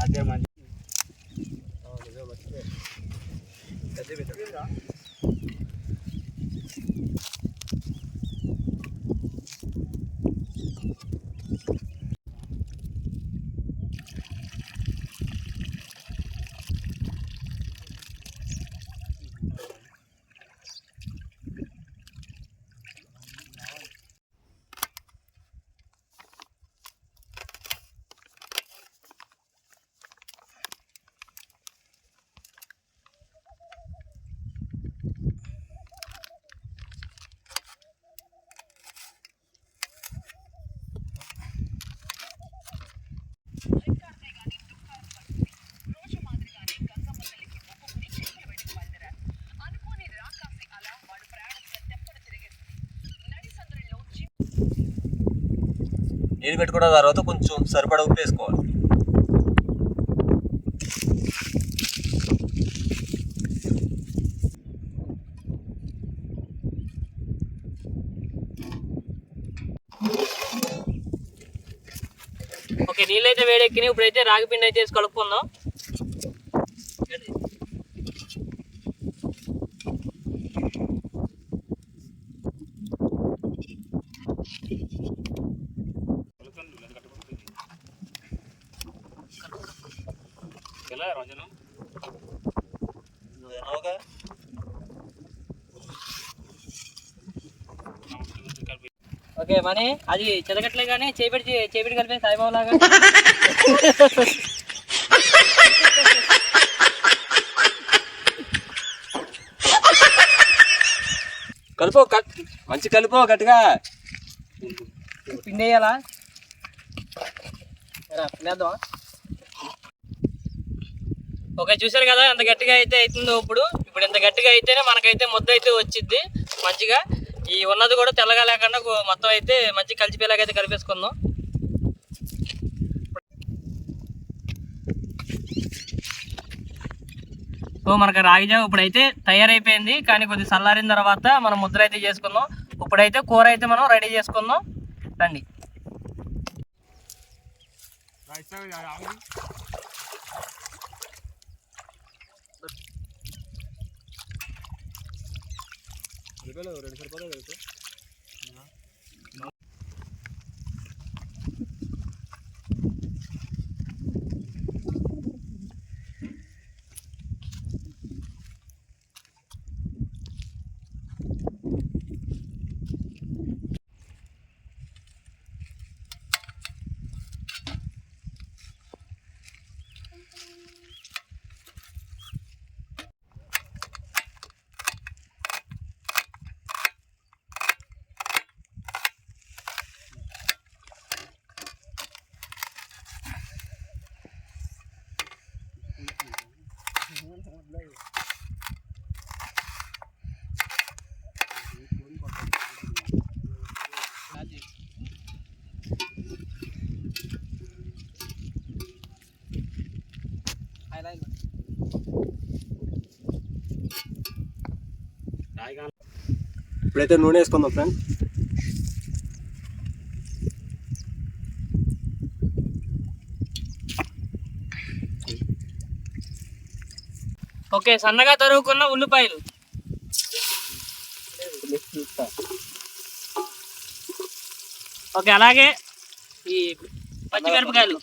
అదే మంచి నీళ్ళు పెట్టుకున్న తర్వాత కొంచెం సరిపడా ఉప్పు వేసుకోవాలి. ఓకే, నీళ్ళు అయితే వేడెక్కినాయి. ఇప్పుడైతే రాగి పిండి అయితే వేసి కలుపుకుందాం. ఓకే మనీ అది చెదగట్లే కానీ చేపెట్టి కలిపే సాయిబాబు లాగా. కలుపు మంచి కలుపు గట్టిగా పిండి వేయాలా? పిండేద్దామా? ఓకే, చూసారు కదా ఎంత గట్టిగా అయితే అవుతుందో. ఇప్పుడు ఇంత గట్టిగా అయితేనే మనకైతే ముద్ద అయితే వచ్చిద్ది మంచిగా. ఈ ఉన్నది కూడా తెల్లగా లేకుండా మొత్తం అయితే మంచిగా కలిసిపోయేలాగైతే కలిపేసుకుందాం. సో మనకు రాగిజావ ఇప్పుడైతే తయారైపోయింది. కానీ కొద్దిగా చల్లారిన తర్వాత మనం ముద్ర అయితే చేసుకుందాం. ఇప్పుడైతే కూర అయితే మనం రెడీ చేసుకుందాం. రండి. ఇప్పుడైతే నూనె వేసుకుందాం ఫ్రెండ్. ఓకే, సన్నగా తరుగుకున్న ఉల్లిపాయలు. ఓకే, అలాగే ఈ పచ్చిమిరపకాయలు.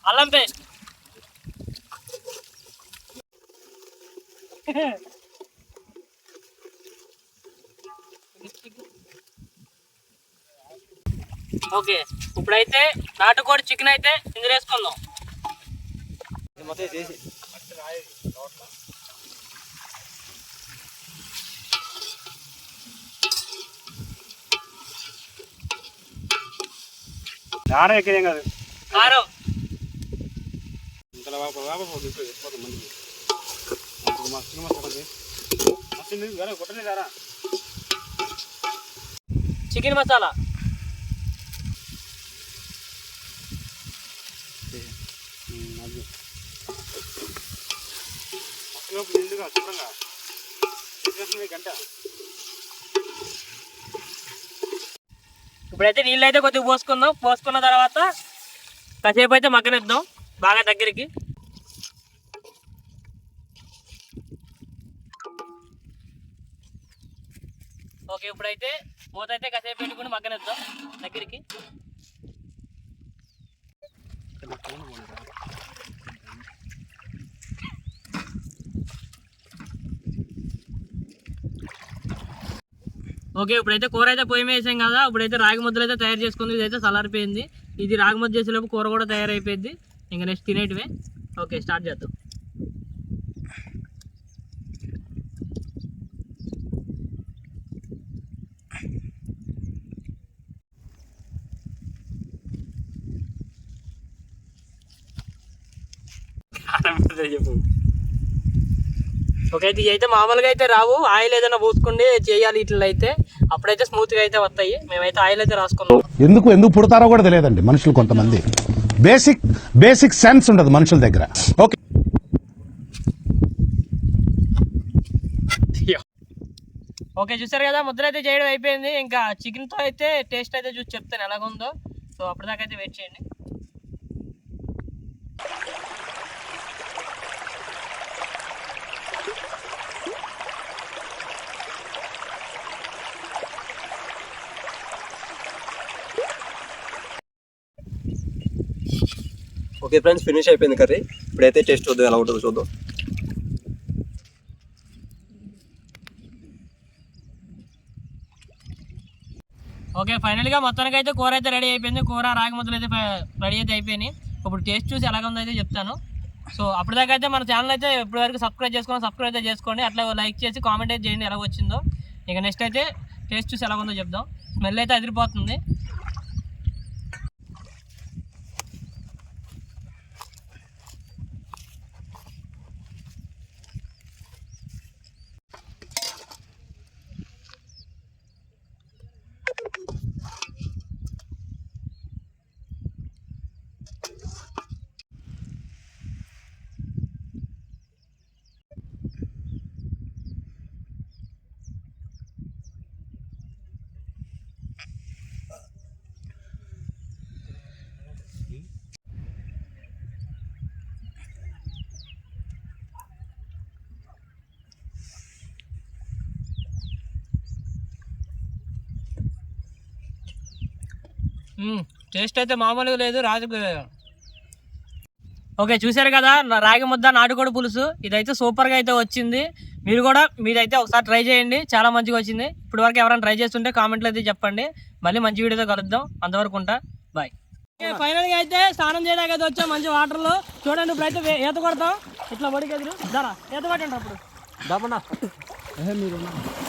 అల్లం పేస్ట్. ఓకే, ఇప్పుడైతే నాటుకోడి చికెన్ అయితే ఇందులో వేసుకుందాం. కారం ఎక్కడేం కాదు. కారం చికెన్ మసాలా. ఇప్పుడైతే నీళ్ళు అయితే కొద్దిగా పోసుకుందాం. పోసుకున్న తర్వాత కాసేపు అయితే మగ్గనిద్దాం బాగా దగ్గరికి. ఓకే, ఇప్పుడైతే మూత అయితే కాసేపు పెట్టుకుని మగ్గనిద్దాం దగ్గరికి. ఓకే, ఇప్పుడైతే కూర అయితే పొయ్యి మీద వేసాం కదా. ఇప్పుడైతే రాగి ముద్దలు అయితే తయారు చేసుకుంది. ఇదైతే చల్లారిపోయింది. ఇది రాగి ముద్ద చేసేలోపు కూర కూడా తయారైపోయింది. ఇంకా నెక్స్ట్ తినేటివే. ఓకే, స్టార్ట్ చేద్దాం. చెప్పు. ఓకే, ఇది అయితే మామూలుగా అయితే రావు. ఆయిల్ ఏదైనా పూసుకుండి చేయాలి ఇట్లా అయితే, అప్పుడైతే స్మూత్గా అయితే వస్తాయి. మేమైతే ఆయిల్ అయితే రాసుకున్నాం. ఎందుకు పుడతారో కూడా తెలియదండి మనుషులు. కొంతమంది బేసిక్ సెన్స్ ఉండదు మనుషుల దగ్గర. ఓకే, ఓకే, చూసారు కదా ముద్దలు అయితే చేయడం అయిపోయింది. ఇంకా చికెన్తో అయితే టేస్ట్ అయితే చూసి చెప్తాను ఎలాగుందో. సో అప్పటిదాకా అయితే వెయిట్ చేయండి. ఓకే ఫ్రెండ్స్, ఫినిష్ అయిపోయింది కర్రీ. ఇప్పుడైతే టేస్ట్ చూద్దాం ఎలా ఉంటుందో చూద్దాం. ఓకే, ఫైనల్గా మొత్తానికి అయితే కూర అయితే రెడీ అయిపోయింది. కూర రాగి ముద్దలు అయితే రెడీ అయితే అయిపోయినాయి. ఇప్పుడు టేస్ట్ చూసి ఎలాగుందో అయితే చెప్తాను. సో అప్పటిదాకా అయితే మన ఛానల్ అయితే ఇప్పటివరకు సబ్స్క్రైబ్ అయితే చేసుకోండి. అట్లా లైక్ చేసి కామెంట్ అయితే చేయండి ఎలా వచ్చిందో. ఇక నెక్స్ట్ అయితే టేస్ట్ చూసి ఎలాగుందో చెప్దాం. స్మెల్ అయితే అదిరిపోతుంది. టేస్ట్ అయితే మామూలుగా లేదు రాజు. ఓకే, చూసారు కదా రాగి ముద్ద నాటుకోడి పులుసు. ఇదైతే సూపర్గా అయితే వచ్చింది. మీరు కూడా మీదైతే ఒకసారి ట్రై చేయండి, చాలా మంచిగా వచ్చింది. ఇప్పటి వరకు ఎవరైనా ట్రై చేస్తుంటే కామెంట్లో అయితే చెప్పండి. మళ్ళీ మంచి వీడియోతో కలుద్దాం. అంతవరకు ఉంటా, బాయ్. ఫైనల్గా అయితే స్నానం చేయడానికి అయితే వచ్చాం మంచి వాటర్లో. చూడండి, ఇప్పుడైతే ఈత కొడతాం. ఇట్లా పడికి ఎదురు ధర ఈత కొట్టండి. అప్పుడు దమ్మన్నా మీరు